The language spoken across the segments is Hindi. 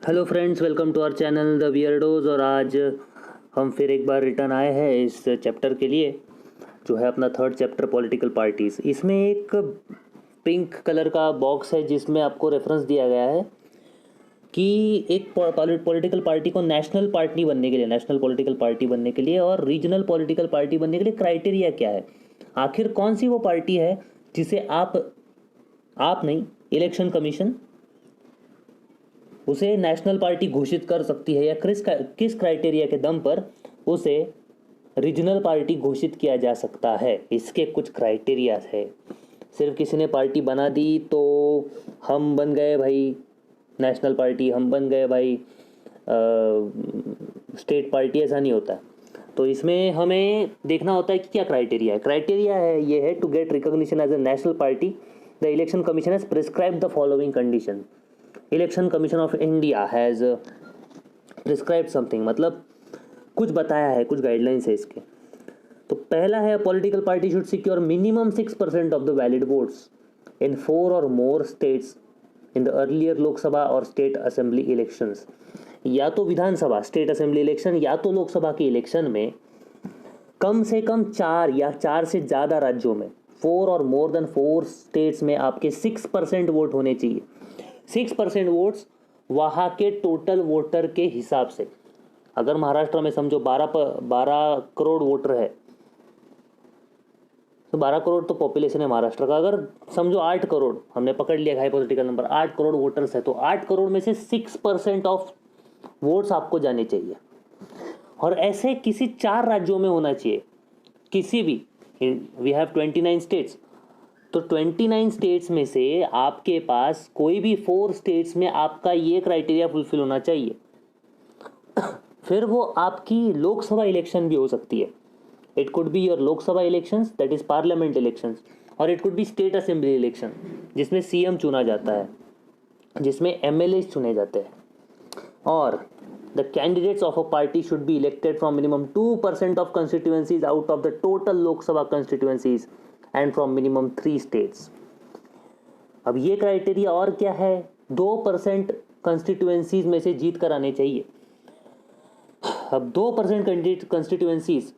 Hello friends, welcome to our channel the weirdos. और आज हम फिर एक बार रिटर्न आए हैं इस चैप्टर के लिए, जो है अपना थर्ड चैप्टर पॉलिटिकल पार्टीज़। इसमें एक पिंक कलर का बॉक्स है जिसमें आपको रेफरेंस दिया गया है कि एक पॉलिटिकल पार्टी को नेशनल पार्टी बनने के लिए, नेशनल पॉलिटिकल पार्टी बनने के लिए और रीजनल पॉलिटिकल पार्टी बनने के लिए क्राइटेरिया क्या है। आखिर कौन सी वो पार्टी है जिसे आप नहीं, इलेक्शन कमीशन उसे नेशनल पार्टी घोषित कर सकती है, या किस क्राइटेरिया के दम पर उसे रीजनल पार्टी घोषित किया जा सकता है। इसके कुछ क्राइटेरिया है। सिर्फ किसी ने पार्टी बना दी तो हम बन गए भाई नेशनल पार्टी, हम बन गए भाई स्टेट पार्टी, ऐसा नहीं होता। तो इसमें हमें देखना होता है कि क्या क्राइटेरिया है। क्राइटेरिया है ये है, to get recognition as a national party the election commission has prescribe the following condition. Election commission of India has prescribe something, मतलब कुछ बताया है, कुछ गाइडलाइंस है इसके। तो पहला है, political party should secure minimum 6% of the valid votes in 4 और more states in the earlier Lok Sabha और स्टेट असेंबली इलेक्शंस। या तो विधानसभा, स्टेट असेंबली इलेक्शन, या तो लोकसभा के इलेक्शन में कम से कम 4 या 4 से ज़्यादा राज्यों में, 4 और मोर देन 4 स्टेट्स में आपके 6% वोट होने चाहिए। 6% वोट्स वहाँ के टोटल वोटर के हिसाब से। अगर महाराष्ट्र में समझो 12 करोड़ वोटर है, तो 12 करोड़ तो पॉपुलेशन है महाराष्ट्र का। अगर समझो 8 करोड़, हमने पकड़ लिया हाइपोथेटिकल नंबर, 8 करोड़ वोटर्स है, तो 8 करोड़ में से 6% ऑफ वोट्स आपको जाने चाहिए। और ऐसे किसी 4 राज्यों में होना चाहिए, किसी भी। वी हैव 29 स्टेट्स, तो 29 स्टेट्स में से आपके पास कोई भी 4 स्टेट्स में आपका ये क्राइटेरिया फुलफिल होना चाहिए। फिर वो आपकी लोकसभा इलेक्शन भी हो सकती है। It could be your Lok Sabha elections, that is parliament elections, और it could be state assembly election, जिसमें सीएम चुना जाता है, जिसमें एमएलए चुने जाते हैं। और the candidates of a party should be elected from minimum 2% of constituencies out of the total Lok Sabha constituencies and from minimum 3 states. अब ये क्राइटेरिया और क्या है, 2% कंस्टिट्यूएंसीज में से जीत कर आने चाहिए। अब 2% कंस्टिट्यूएंसीज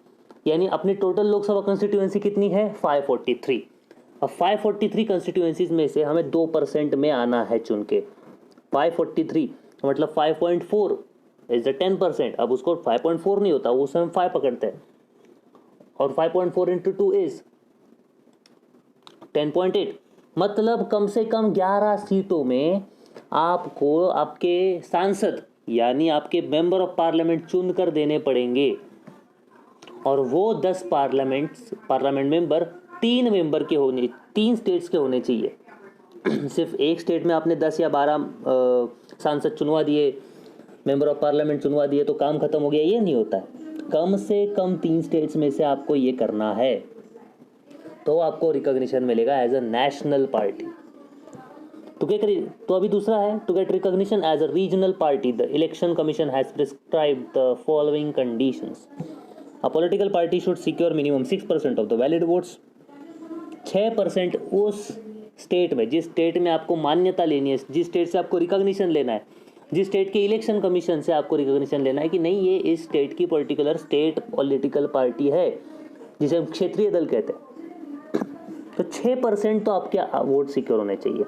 यानी अपनी टोटल लोकसभा कंस्टिट्यूएंसी कितनी है, 543। अब 543 कंस्टिट्यूएंसीज में से हमें 2% में आना है चुन के। 543 मतलब 5.4 इज द 10%। अब उसको 5.4 नहीं होता, उसमें हम 5 पकड़ते हैं, और 5.4 इंटू 2 इज 10.8। मतलब कम से कम 11 सीटों में आपको आपके सांसद यानी आपके मेंबर ऑफ पार्लियामेंट चुन कर देने पड़ेंगे। और वो 10 पार्लियामेंट मेंबर 3 मेंबर के होने, 3 स्टेट्स के होने चाहिए। सिर्फ एक स्टेट में आपने 10 या 12 सांसद चुनवा दिए, मेंबर ऑफ पार्लियामेंट चुनवा दिए तो काम खत्म हो गया, ये नहीं होता है। कम से कम 3 स्टेट्स में से आपको ये करना है, तो आपको रिकॉग्निशन मिलेगा एज अ नेशनल पार्टी। तो अभी दूसरा है, to get recognition as a regional party the election commission has prescribed the following conditions. A political party should secure minimum 6% of the valid votes. 6% उस स्टेट में, जिस स्टेट में आपको मान्यता लेनी है, जिस स्टेट से आपको रिकॉग्निशन लेना है, जिस स्टेट के इलेक्शन कमीशन से आपको रिकॉग्निशन लेना है कि नहीं ये इस स्टेट की पर्टिकुलर स्टेट पॉलिटिकल पार्टी है, जिसे हम क्षेत्रीय दल कहते हैं। तो 6% तो आपके वोट सिक्योर होने चाहिए।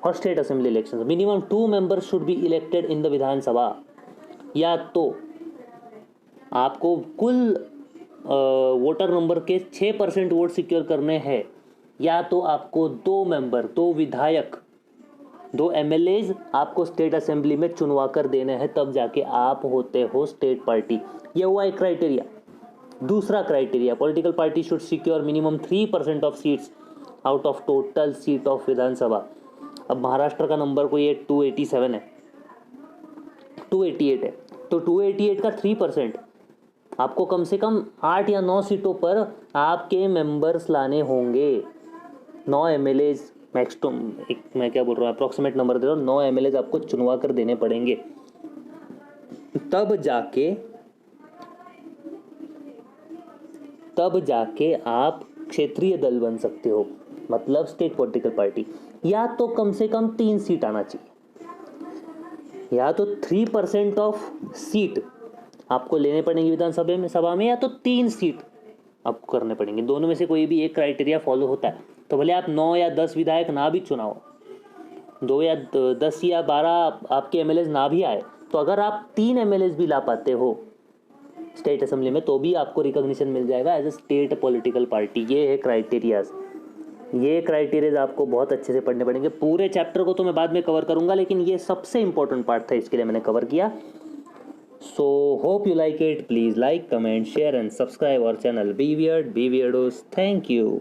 और state assembly election minimum 2 members should be elected in the Vidhan Sabha. या तो आपको कुल वोटर नंबर के 6% वोट सिक्योर करने हैं, या तो आपको 2 मेंबर, 2 विधायक, 2 एमएलएज आपको स्टेट असेंबली में चुनवा कर देने हैं, तब जाके आप होते हो स्टेट पार्टी। ये हुआ एक क्राइटेरिया। दूसरा criteria, political party should secure minimum 3% of seats out of total seat of Vidhan Sabha. अब महाराष्ट्र का नंबर कोई 287 है, 288 है, तो 288 का 3%, आपको कम से कम 8 या 9 सीटों पर आपके मेंबर्स लाने होंगे। 9 एमएलएज मैक्सिमम, मैं क्या बोल रहा हूँ, अप्रॉक्सीमेट नंबर दे रहा हूँ, 9 एमएलएज आपको चुनवा कर देने पड़ेंगे, तब जाके आप क्षेत्रीय दल बन सकते हो, मतलब स्टेट पॉलिटिकल पार्टी। या तो कम से कम 3 सीट आना चाहिए। या तो 3% ऑफ सीट आपको लेने पड़ेंगे सभा में, या तो 3 सीट आपको करने पड़ेंगे। दोनों में से कोई भी एक क्राइटेरिया फॉलो होता है तो भले आप 9 या 10 विधायक ना भी चुनाव, 2 या 10 या 12 आपके एमएलए ना भी आए, तो अगर आप 3 एमएलए भी ला पाते हो स्टेट असेंबली में तो भी आपको रिकॉग्निशन मिल जाएगा as a state political party. ये है क्राइटेरियाज। ये क्राइटेरियाज आपको बहुत अच्छे से पढ़ने पड़ेंगे। पूरे चैप्टर को तो मैं बाद में कवर करूंगा, लेकिन ये सबसे इंपॉर्टेंट पार्ट था, इसके लिए मैंने कवर किया। So hope you like it. Please like, comment, share and subscribe our channel be weird be weirdos. Thank you.